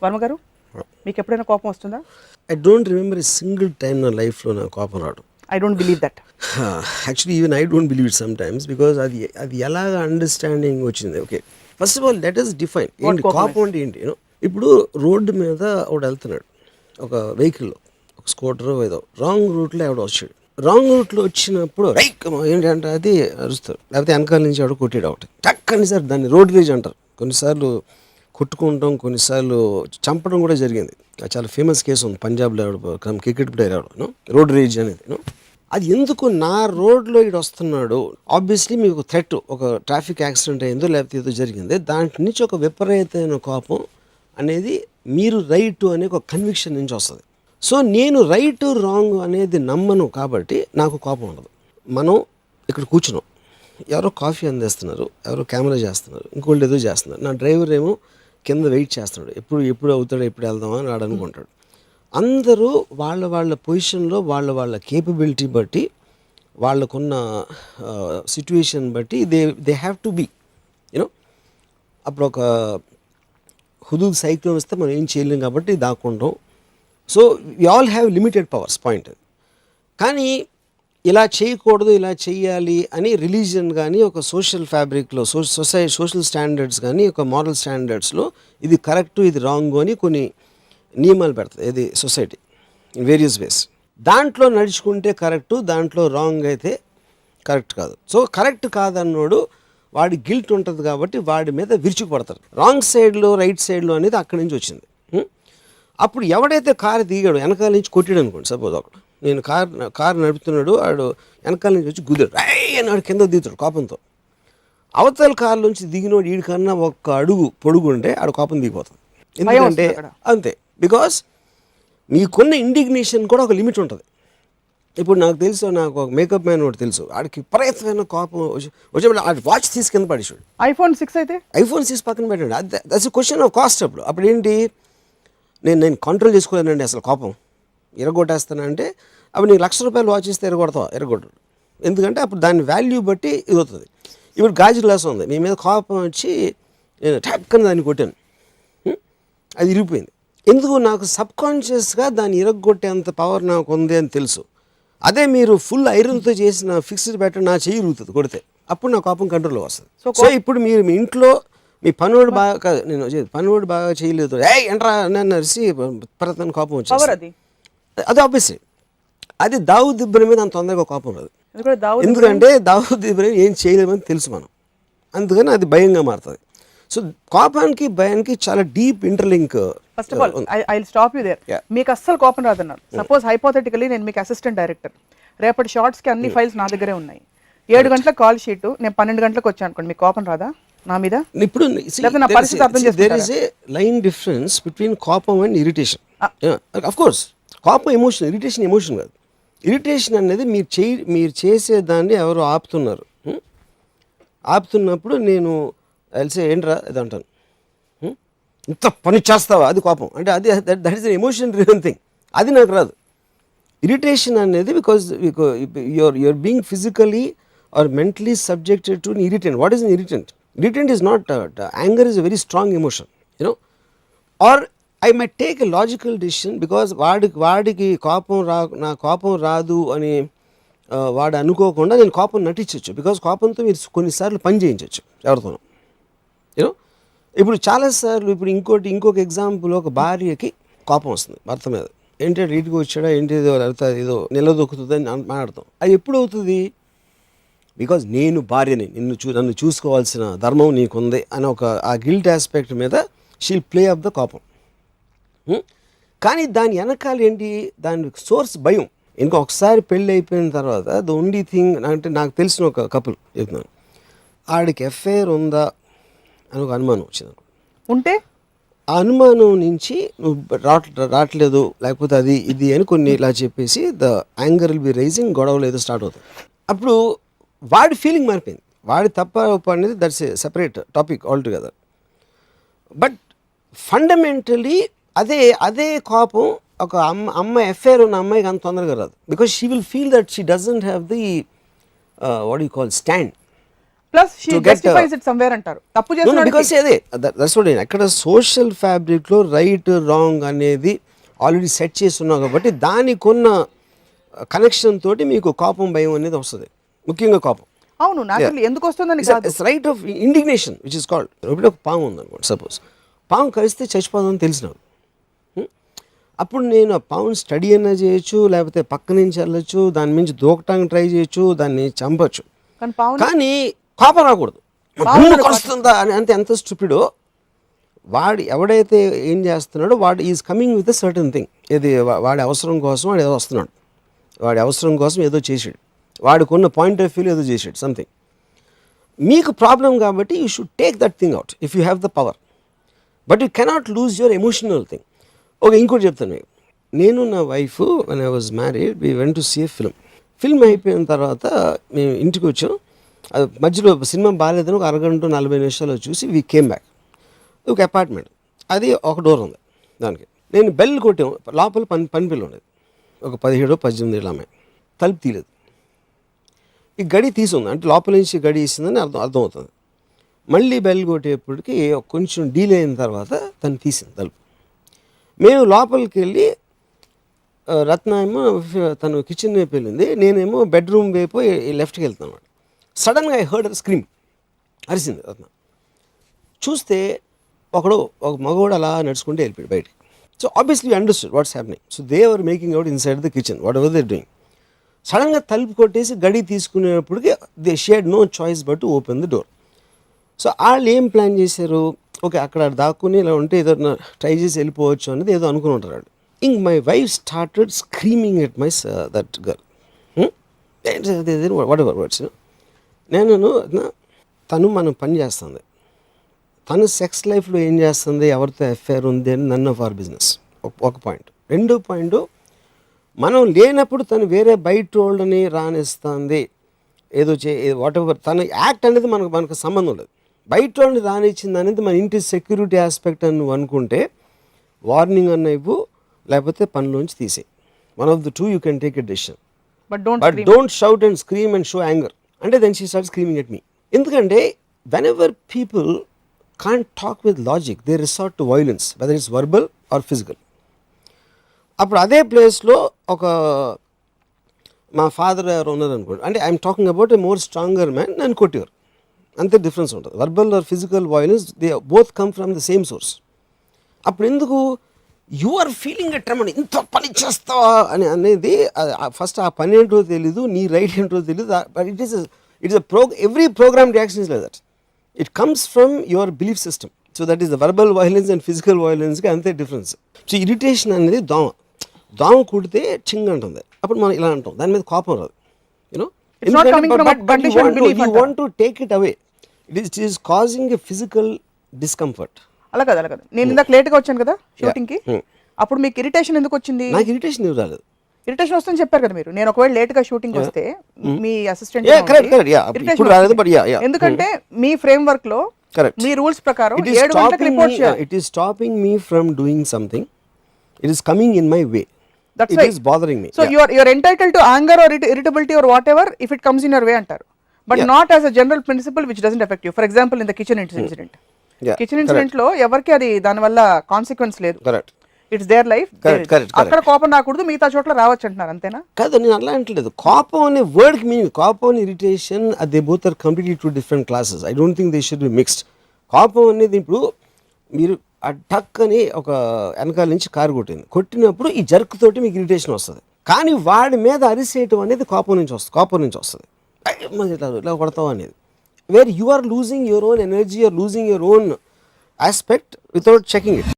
వర్మ గారు, మీకు ఎప్పుడైనా కోపం వస్తుందా? I don't remember a single time నా లైఫ్లో నాకు కోపం రావడం. I don't believe that. Actually even I don't believe it some times because అది ఎలాగ అండర్స్టాండింగ్ వచ్చింది. Okay, first of all let us define ఏంటి కోపం అంటే ఏంటి. ఇప్పుడు రోడ్డు మీద ఒకడు వెళ్తున్నాడు, ఒక వెహికల్లో, ఒక స్కూటర్ ఏదో రాంగ్ రూట్లో ఎవడో వచ్చాడు. రాంగ్ రూట్లో వచ్చినప్పుడు ఏంటంటే అది అరుస్తారు, లేకపోతే వెనకాల నుంచి ఎవడో కొట్టాడు ఒకటి టక్కని సార్, దాన్ని రోడ్ రేజ్ అంటారు. కొన్నిసార్లు కొట్టుకుంటాం, కొన్నిసార్లు చంపడం కూడా జరిగింది. చాలా ఫేమస్ కేసు ఉంది పంజాబ్లో, క్రికెట్ ప్లేయర్ ఎవడు రోడ్ రేజ్ అనేది. అది ఎందుకు నా రోడ్లో ఇటు వస్తున్నాడు, ఆబ్వియస్లీ మీకు థ్రెట్, ఒక ట్రాఫిక్ యాక్సిడెంట్ అయిందో లేకపోతే ఏదో జరిగింది, దాంట్ నుంచి ఒక విపరీతమైన కోపం అనేది మీరు రైట్ అనే ఒక కన్విక్షన్ నుంచి వస్తుంది. సో నేను రైట్ రాంగ్ అనేది నమ్మను కాబట్టి నాకు కోపం ఉండదు. మనం ఇక్కడ కూర్చున్నాం, ఎవరో కాఫీ అందిస్తున్నారు, ఎవరో కెమెరా చేస్తున్నారు, ఇంకోళ్ళు ఏదో చేస్తున్నారు, నా డ్రైవర్ ఏమో కింద వెయిట్ చేస్తున్నాడు, ఎప్పుడు అవుతాడో ఎప్పుడు వెళ్దామా అని వాడు అనుకుంటాడు. అందరూ వాళ్ళ పొజిషన్లో వాళ్ళ కేపబిలిటీ బట్టి, వాళ్ళకున్న సిచ్యువేషన్ బట్టి they have to be you know. అప్పుడు ఒక హుదూద్ సైక్లోన్ వస్తే మనం ఏం చేయలేం కాబట్టి దాక్కుంటాం. So we all have limited powers point. కానీ ఇలా చేయకూడదు, ఇలా చేయాలి అని రిలీజియన్ కానీ ఒక సోషల్ ఫ్యాబ్రిక్లో, సోషల్ స్టాండర్డ్స్ కానీ ఒక మారల్ స్టాండర్డ్స్లో ఇది కరెక్టు ఇది రాంగ్ అని కొన్ని నియమాలు పెడతాయి ఇది సొసైటీ ఇన్ వేరియస్ వేస్. దాంట్లో నడుచుకుంటే కరెక్టు, దాంట్లో రాంగ్ అయితే కరెక్ట్ కాదు. సో కరెక్ట్ కాదన్నోడు వాడి గిల్ట్ ఉంటుంది కాబట్టి వాడి మీద విరుచుకుపడతారు. రాంగ్ సైడ్లో రైట్ సైడ్లో అనేది అక్కడి నుంచి వచ్చింది. అప్పుడు ఎవడైతే కారు దిగాడు, వెనకాల నుంచి కొట్టాడు అనుకోండి, సపోజ్ ఒకడు, నేను కారు నడుపుతున్నాడు, వాడు వెనకాల నుంచి వచ్చి గుద్దాడు, అని వాడు కింద దిగుతాడు కోపంతో. అవతల కారు నుంచి దిగినోడు వీడికన్నా ఒక్క అడుగు పొడుగుంటే ఆడ కోపం దిగిపోతుంది. ఎందుకంటే అంతే, బికాస్ మీకున్న ఇండిగ్నేషన్ కూడా ఒక లిమిట్ ఉంటుంది. ఇప్పుడు నాకు తెలుసు, నాకు ఒక మేకప్ మ్యాన్ ఒకటి తెలుసు, ఆడికి విపరీతమైన కోపం వచ్చేప్పుడు ఆడి వాచ్ తీసి కింద పడేసాడు. ఐఫోన్ 6 అయితే ఐఫోన్ 6 పక్కన పెట్టాడు. That's question of cost. అప్పుడు ఏంటి, నేను కంట్రోల్ చేసుకోలేనండి అసలు కోపం, ఎరగొట్టేస్తానంటే అప్పుడు నీకు ₹1,00,000 వాచ్ ఇస్తే ఎరగొట్టడు. ఎందుకంటే అప్పుడు దాని వాల్యూ బట్టి ఇది అవుతుంది. ఇప్పుడు గాజు గ్లాస్ ఉంది, మీ మీద కోపం వచ్చి నేను టక్కని దాన్ని కొట్టాను, అది ఇరిగిపోయింది. ఎందుకు, నాకు సబ్కాన్షియస్గా దాన్ని ఇరగొట్టేంత పవర్ నాకు ఉంది అని తెలుసు. అదే మీరు ఫుల్ ఐరన్తో చేసిన ఫిక్స్డ్ పెట్టండి, నా చెయ్యి ఇరుగుతుంది కొడితే, అప్పుడు నా కోపం కంట్రోల్లో వస్తుంది. సో ఇప్పుడు మీరు మీ ఇంట్లో మీ పనివాడు బాగా, నేను పనివాడు బాగా చేయలేదు, ఎంట్రా నన్ను అరిసి ప్రతన కోపం వచ్చింది, అది ఆబ్వియస్లీ అది దావుద్ ఇబ్రహీం మీద అంత తొందరగా కోపం రాదు. ఎందుకంటే దావుద్ ఇబ్రహీం ఏం చేయలేమని తెలుసు మనం, అందుకని అది భయంగా మారుతుంది. సో కోపానికి భయానికి చాలా deep interlink. First of all I will stop you there. మీకు అస్సలు కోపం రాదన్నారు, సపోజ్ హైపోథెటికల్లీ నేను మీకు అసిస్టెంట్ డైరెక్టర్, రేపటి షార్ట్స్కి అన్ని ఫైల్స్ నా దగ్గరే ఉన్నాయి, 7 గంటల కాల్ షీట్, నేను 12 గంటలకు వచ్చాను అనుకోండి, మీకు కోపం రాదా నా మీద? ఇప్పుడు నా పరిస్థితి అర్థం చేసుకుంటారా? There is a line difference between కోపం అండ్ ఇరిటేషన్. ఆఫ్ కోర్స్ కోపం ఎమోషన్, ఇరిటేషన్ ఎమోషన్ కాదు. ఇరిటేషన్ అనేది మీరు చేసేదాన్ని ఎవరు ఆపుతున్నారు, ఆపుతున్నప్పుడు నేను తెలిసే ఏంట్రా ఇది అంటాను, ఇంత పని చేస్తావా, అది కోపం. అంటే అది that is emotion driven thing, అది నాకు రాదు. ఇరిటేషన్ అనేది because you're being physically or mentally subjected to an irritant. What is an irritant? Irritant is not, anger is a very strong emotion, you know. Or I might take a logical decision because వాడికి నా కోపం రాదు అని వాడు అనుకోకుండా నేను కోపం నటించవచ్చు. Because కోపంతో మీరు కొన్నిసార్లు పని చేయించవచ్చు ఎవరితోనో, యూనో. ఇప్పుడు చాలాసార్లు ఇప్పుడు ఇంకొక ఎగ్జాంపుల్, ఒక భార్యకి కోపం వస్తుంది భర్త మీద, ఏంటంటే ఇంటికి వచ్చాడా ఏంటి ఏదో నిలదొక్కుతుందని మాట్లాడతాం. అది ఎప్పుడు అవుతుంది, బికాజ్ నేను భార్యని, నన్ను చూసుకోవాల్సిన ధర్మం నీకుంది అని ఒక ఆ గిల్ట్ ఆస్పెక్ట్ మీద షీల్ ప్లే ఆఫ్ ద కోపం. కానీ దాని వెనకాల ఏంటి, దాని సోర్స్ భయం. ఇంకొకసారి పెళ్ళి అయిపోయిన తర్వాత ద ఓన్లీ థింగ్ అంటే, నాకు తెలిసిన ఒక కపుల్ చెప్తున్నాను, ఆడికి ఎఫ్ఐఆర్ ఉందా అని ఒక అనుమానం వచ్చింది. ఉంటే ఆ అనుమానం నుంచి నువ్వు రావట్లేదు లేకపోతే అది ఇది అని కొన్ని ఇలా చెప్పేసి the anger will be rising, గొడవలు ఏదో స్టార్ట్ అవుతుంది. అప్పుడు వాడి ఫీలింగ్ మారిపోయింది, వాడి తప్ప అనేది that's a separate topic all together. But fundamentally అదే కోపం ఒక అమ్మాయి ఎఫ్ఐఆర్ ఉన్న అమ్మాయికి అంత తొందరగా రాదు. Because she will feel that she doesn't have the what you call stand. Plus she justifies it somewhere అంటారు. తప్పు చేస్తున్నాడు బికాస్ అదే దట్స్ వాట్ అక్కడ సోషల్ ఫ్యాబ్రిక్లో రైట్ రాంగ్ అనేది ఆల్రెడీ సెట్ చేస్తున్నావు కాబట్టి దానికి ఉన్న కనెక్షన్ తోటి మీకు కోపం భయం అనేది వస్తుంది, ముఖ్యంగా కోపం. అవును, నాకు ఎందుకు వస్తుందని కాదు, right of indignation which is called. ఇప్పుడు ఒక పాము ఉందనుకోండి, సపోజ్ పాము కలిస్తే చచ్చిపోదామని తెలిసినావు, అప్పుడు నేను ఆ పాముని స్టడీ అయినా చేయొచ్చు, లేకపోతే పక్క నుంచి వెళ్ళొచ్చు, దాని నుంచి దూకటానికి ట్రై చేయొచ్చు, దాన్ని చంపచ్చు, కానీ కోపం రాకూడదు. భూమి కలుస్తుందా అని అంటే ఎంత స్టూపిడో వాడు ఎవడైతే ఏం చేస్తున్నాడో వాడు is coming with a certain thing. ఇది వాడి అవసరం కోసం వాడు ఏదో వస్తున్నాడు, వాడి అవసరం కోసం ఏదో చేసాడు, వాడికున్న పాయింట్ ఆఫ్ వ్యూలో ఏదో చేసాడు సంథింగ్. మీకు ప్రాబ్లం కాబట్టి you should take that thing out if you have the power, but you cannot lose your emotional thing. Okay, ఇంకోటి చెప్తాను మీకు. నేను నా wife when I was married we went to see a film అయిపోయిన తర్వాత మేము ఇంటికి వచ్చాం. అది మధ్యలో సినిమా బాగాలేదని ఒక అరగంట 40 నిమిషాలు చూసి వీ కేమ్ బ్యాక్. ఒక అపార్ట్మెంట్, అది ఒక డోర్ ఉంది దానికి. నేను బెల్ కొట్టాం, లోపల పని పిల్ల ఉండేది, ఒక 17-18 ఏళ్ళ అమ్మాయి. తలుపు తీయలేదు, ఈ గడి తీసుంది అంటే లోపల నుంచి గడి ఇస్తుందని అర్థమవుతుంది. మళ్ళీ బెల్ కొట్టేప్పటికి కొంచెం డీలే అయిన తర్వాత తను తీసింది తలుపు. మేము లోపలికి వెళ్ళి రత్న ఏమో తను కిచెన్ వైపు వెళ్ళింది, నేనేమో బెడ్రూమ్ వైపు లెఫ్ట్కి వెళ్తాను. సడన్గా ఐ హర్డ్ స్క్రీమ్, అరిసింది రత్న. చూస్తే ఒక మగవాడు అలా నడుచుకుంటే వెళ్ళిపోయాడు బయటికి. So obviously understood what's happening. So they are making out inside the kitchen whatever they doing. సడన్గా తలుపు కొట్టేసి గడి తీసుకునేటప్పటికి they had no choice but to open the door. So వాళ్ళు ఏం ప్లాన్ చేశారు, ఓకే అక్కడ దాక్కుని ఇలా ఉంటే ఏదో ట్రై చేసి వెళ్ళిపోవచ్చు అనేది ఏదో అనుకుని ఉంటారు వాళ్ళు. ఇంక my wife started screaming at my that girl what ever words. నేను తను మనం పని చేస్తుంది, తను సెక్స్ లైఫ్లో ఏం చేస్తుంది, ఎవరితో అఫేర్ ఉంది అని నన్ ఆఫ్ అవర్ బిజినెస్. ఒక పాయింట్. రెండో పాయింట్, మనం లేనప్పుడు తను వేరే బయట వాళ్ళని రానిస్తుంది, ఏదో వాట్ ఎవర్ తన యాక్ట్ అనేది మనకు సంబంధం లేదు. బయట వాళ్ళని రానిచ్చింది అనేది మన ఇంటి సెక్యూరిటీ ఆస్పెక్ట్ అని నువ్వు అనుకుంటే వార్నింగ్ అన్న ఇవ్వు, లేకపోతే పనిలోంచి తీసేయి. One of the two you can take a decision. But don't shout and scream and show anger. అంటే then she start screaming at me. ఎందుకంటే whenever people can't talk with logic, they resort to violence, whether it's verbal or physical. అప్పుడు అదే ప్లేస్లో ఒక మా father ఎవరు ఉన్నారు అనుకోండి, అంటే I'm talking about a more stronger man, నన్ను కొట్టేవారు. అంతే డిఫరెన్స్ ఉంటుంది. Verbal or physical violence they both come from the same source. అప్పుడు ఎందుకు you are feeling a tremor, ఇంత పని చేస్తావా అని అనేది ఫస్ట్ ఆ పని ఏంటో తెలీదు, నీ రైట్ ఏంటో తెలీదు. But it is every programme reaction is like that. It comes from your belief system. So that is the verbal violence and physical violence కి అంతే డిఫరెన్స్. సో ఇరిటేషన్ అనేది దోమ కుడితే చింగ్ అంటుంది, అప్పుడు మనం ఇలా అంటాం, దాని మీద కోపం రాదు. You know you want to take it away. It is causing a physical discomfort. అలా కదా నేను ఇందాక లేట్గా వచ్చాను కదా షూటింగ్కి, అప్పుడు మీకు ఇరిటేషన్ ఎందుకు వచ్చింది? నాకు ఇరిటేషన్ ఏం రాలేదు. ఇరిటేషన్ వస్తుందని చెప్పారు కదా మీరు. నేను ఒకవేళ లేట్ గా షూటింగ్ వస్తే మీ అసిస్టెంట్, ఎందుకంటే మీ ఫ్రేమ్ వర్క్ లో మీ రూల్స్ ప్రకారం 7 గంటలకు రిపోర్ట్ చేయాలి. It is stopping me from doing something, it is coming in my way, it is bothering me. So you are entitled to anger or irritability or whatever if it comes in your way అంటారు, but not as a general principle which doesn't affect you. For example in the kitchen incident లో ఎవరికి అది దాని వల్ల consequence లేదు. Correct. It's their life. అక్కడ కోపం రాకూడదు, మిగతా చోట్ల రావచ్చు అంటున్నారు, అంతేనా? కాదు, నేను అలా అంటలేదు. కోపం అనే వర్డ్కి మీనింగ్, కోపం అని irritation they both are completely two different classes. I don't think they should be mixed. కోపం అనేది ఇప్పుడు మీరు ఆ టక్ అని ఒక వెనకాల నుంచి కారు కొట్టినప్పుడు ఈ జర్క్ తోటి మీకు ఇరిటేషన్ వస్తుంది, కానీ వాడి మీద అరిసేయటం అనేది కోపం నుంచి వస్తుంది. ఇలా కొడతాం అనేది where you are losing your own energy, are losing your own aspect without checking it.